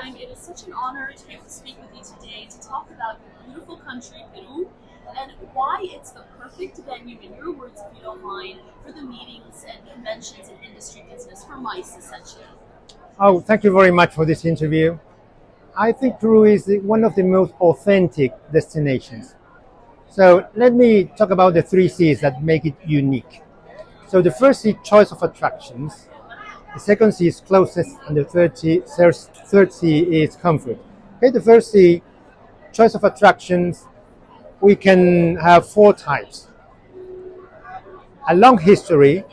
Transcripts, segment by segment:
Chang. It is such an honor to be able to speak with you today to talk about your beautiful country, Peru, and why it's the perfect venue, in your words, if you don't mind, for the meetings and conventions and industry business for MICE, essentially. Oh, thank you very much for this interview. I think Peru is one of the most authentic destinations. So let me talk about the three C's that make it unique. So the first C, choice of attractions. The second C is closeness, and the third C is comfort. Okay, the first C, choice of attractions, we can have four types. A long history,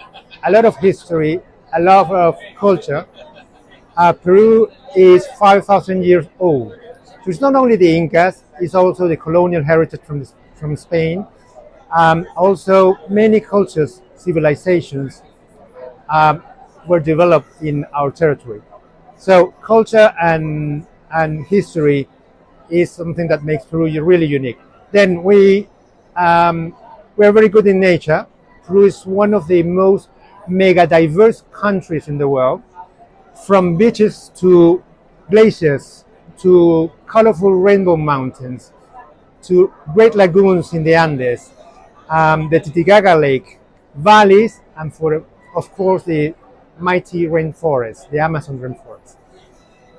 a lot of history, a lot of culture. Peru is 5,000 years old. So it's not only the Incas, it's also the colonial heritage from Spain. Also, many cultures, civilizations were developed in our territory. So culture and history is something that makes Peru really unique. Then we're very good in nature. Peru is one of the most mega diverse countries in the world, from beaches to glaciers to colorful rainbow mountains to great lagoons in the Andes, the Titicaca Lake, valleys, and of course the mighty rainforest, the Amazon rainforest.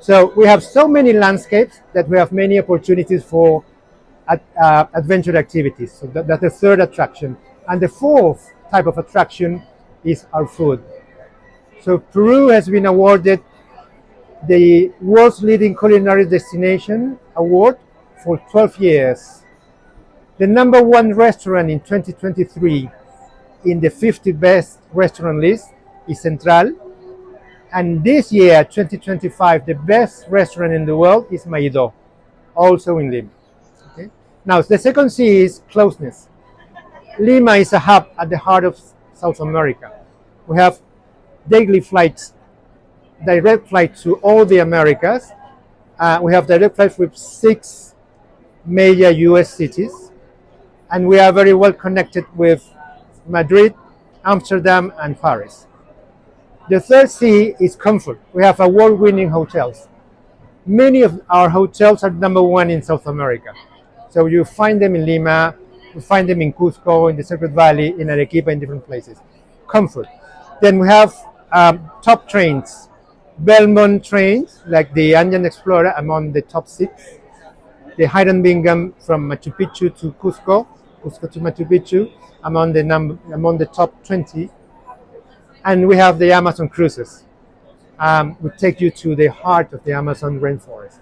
So we have so many landscapes that we have many opportunities for adventure activities. So that's the third attraction. And the fourth type of attraction is our food. So Peru has been awarded the world's leading culinary destination award for 12 years. The number one restaurant in 2023 in the 50 best restaurant list is Central. And this year, 2025, the best restaurant in the world is Maido, also in Lima. Okay? Now, the second C is closeness. Lima is a hub at the heart of South America. We have daily flights, direct flights to all the Americas. We have direct flights with 6 major US cities. And we are very well connected with Madrid, Amsterdam, and Paris. The third C is comfort. We have award-winning hotels. Many of our hotels are number one in South America. So you find them in Lima, you find them in Cusco, in the Sacred Valley, in Arequipa, in different places. Comfort. Then we have top trains, Belmont trains, like the Andean Explorer, among the top 6. The Hiram Bingham from Machu Picchu to Cusco, Cusco to Machu Picchu, among the top 20. And we have the Amazon cruises. We take you to the heart of the Amazon rainforest.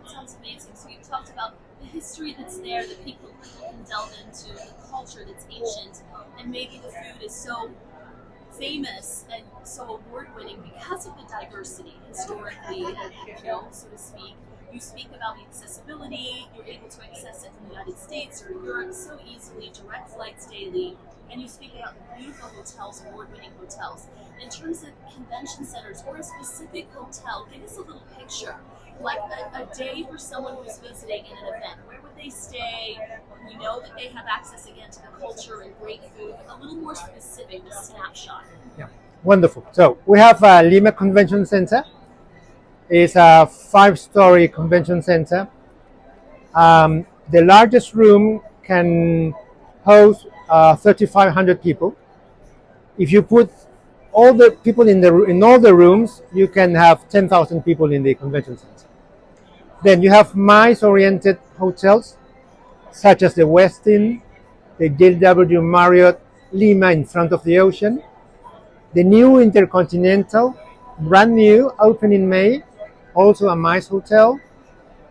That sounds amazing. So you talked about the history that's there that people can delve into, the culture that's ancient, and maybe the food is so famous and so award-winning because of the diversity historically, so to speak. You speak about the accessibility, you're able to access it in the United States or Europe so easily, direct flights daily, and you speak about the beautiful hotels, award-winning hotels. In terms of convention centers or a specific hotel, give us a little picture, like a day for someone who's visiting in an event. Where would they stay? We know that they have access again to the culture and great food. A little more specific, a snapshot. Yeah, wonderful. So we have Lima Convention Center. It's a 5-story convention center. The largest room can host 3,500 people. If you put all the people in all the rooms, you can have 10,000 people in the convention center. Then you have MICE-oriented hotels, such as the Westin, the JW Marriott Lima in front of the ocean, the new Intercontinental, brand new, open in May, also a MICE hotel.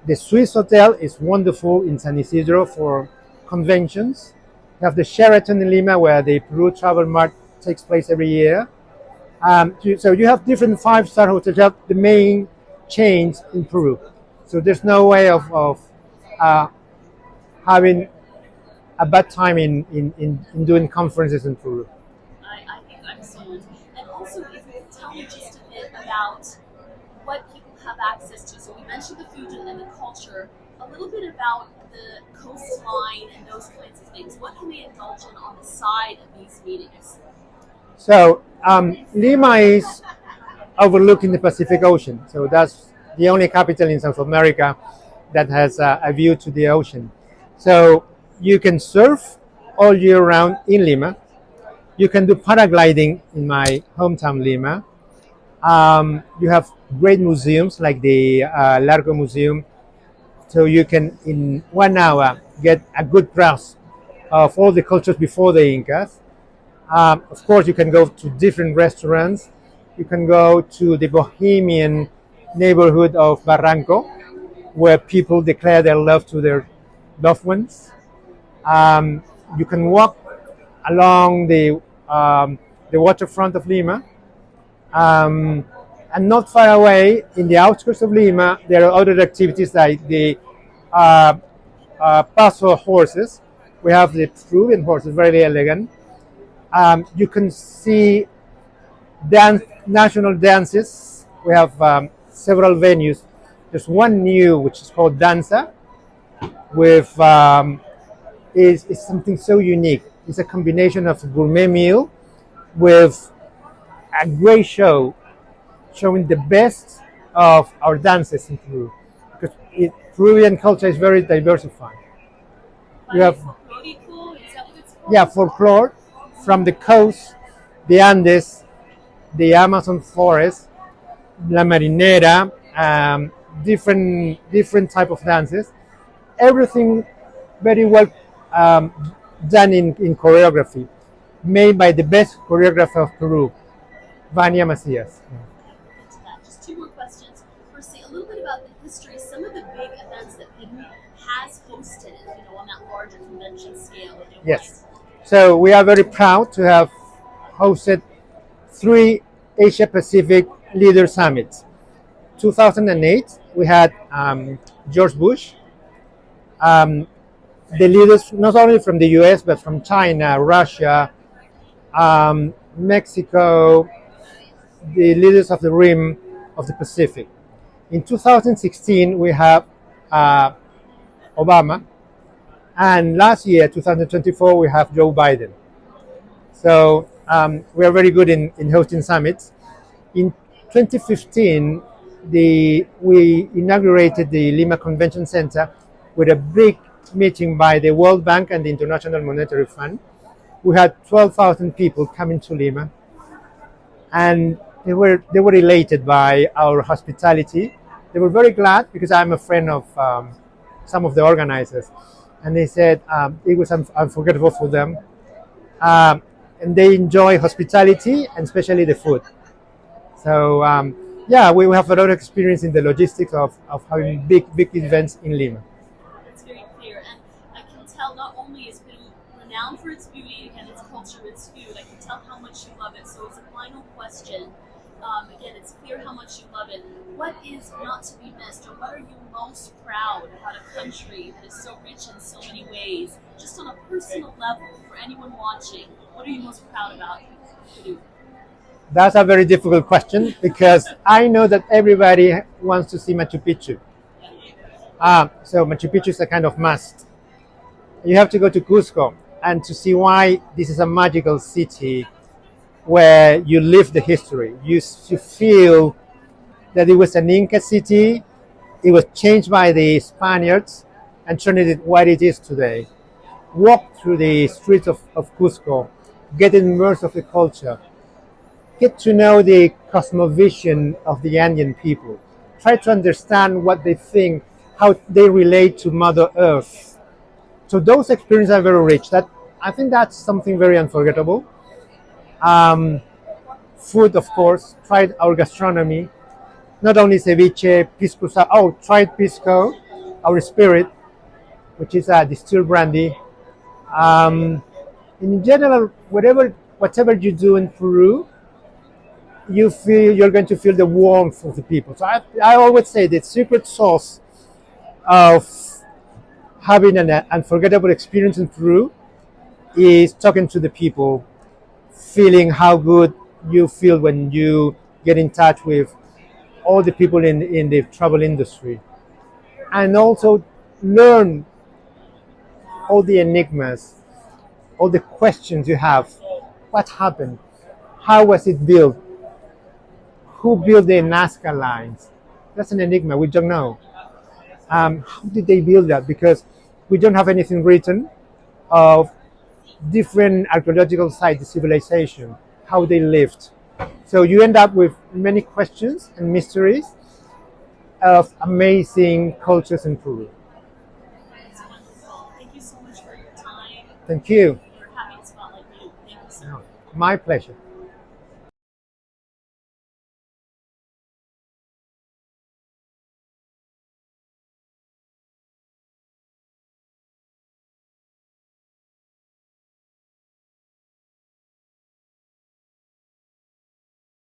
The Swiss Hotel is wonderful in San Isidro for conventions. You have the Sheraton in Lima, where the Peru Travel Mart takes place every year. So you have different 5-star hotels. You have the main chains in Peru. So there's no way of having a bad time in doing conferences in Peru. I think I'm sold. And also, if you could tell me just a bit about what people have access to. So we mentioned the food and the culture. A little bit about the coastline and those kinds of things. What can they indulge in on the side of these meetings? So Lima is overlooking the Pacific Ocean. So that's the only capital in South America that has a view to the ocean. So you can surf all year round in Lima. You can do paragliding in my hometown, Lima. You have great museums like the Largo Museum, so you can, in 1 hour, get a good grasp of all the cultures before the Incas. Of course, you can go to different restaurants. You can go to the bohemian neighborhood of Barranco, where people declare their love to their loved ones. You can walk along the waterfront of Lima. And not far away, in the outskirts of Lima, there are other activities like the uh, paso horses. We have the Peruvian horses, very elegant. You can see national dances. We have several venues. There's one new, which is called Danza, with is something so unique. It's a combination of a gourmet meal with a great show showing the best of our dances in Peru. Because Peruvian culture is very diversified. You have, yeah, folklore from the coast, the Andes, the Amazon forest, La Marinera, different type of dances. Everything very well done in choreography, made by the best choreographer of Peru, Vania Macias. Just two more questions. Firstly, a little bit about the history, some of the big events that Peru has hosted, on that larger convention scale. Yes. So we are very proud to have hosted 3 Asia Pacific Leader Summits. 2008, we had George Bush, the leaders not only from the US but from China, Russia, Mexico, the leaders of the rim of the Pacific. In 2016, we have Obama, and last year, 2024, we have Joe Biden. So we are very good in hosting summits. In 2015, we inaugurated the Lima Convention Center with a big meeting by the World Bank and the International Monetary Fund. We had 12,000 people coming to Lima, and they were elated by our hospitality. They were very glad because I'm a friend of some of the organizers, and they said it was unforgettable for them. And they enjoy hospitality and especially the food. So yeah, we have a lot of experience in the logistics of having big events in Lima. That's very clear, and I can tell not only is Peru renowned for its beauty and its culture, its food, I can tell how much you love it. So as a final question, again, it's clear how much you love it. What is not to be missed, or what are you most proud about a country that is so rich in so many ways, just on a personal level, for anyone watching? What are you most proud about Peru? That's a very difficult question because I know that everybody wants to see Machu Picchu. So Machu Picchu is a kind of must. You have to go to Cusco and to see why this is a magical city where you live the history. You feel that it was an Inca city, it was changed by the Spaniards and turned it what it is today. Walk through the streets of Cusco, get immersed of the culture, get to know the cosmovision of the Andean people, try to understand what they think, how they relate to Mother Earth. So those experiences are very rich. I think that's something very unforgettable. Food, of course, tried our gastronomy, not only ceviche, pisco, tried pisco, our spirit, which is a distilled brandy. In general, whatever you do in Peru, you're going to feel the warmth of the people. So I always say the secret sauce of having an unforgettable experience in Peru is talking to the people, feeling how good you feel when you get in touch with all the people in the travel industry, and also learn all the enigmas, all the questions you have. What happened? How was it built? Who built the Nazca lines? That's an enigma. We don't know. How did they build that? Because we don't have anything written of different archaeological sites, civilization, how they lived. So you end up with many questions and mysteries of amazing cultures in Peru. It's wonderful. Thank you so much for your time. Thank you. For having a spotlight. Thank you so much. My pleasure.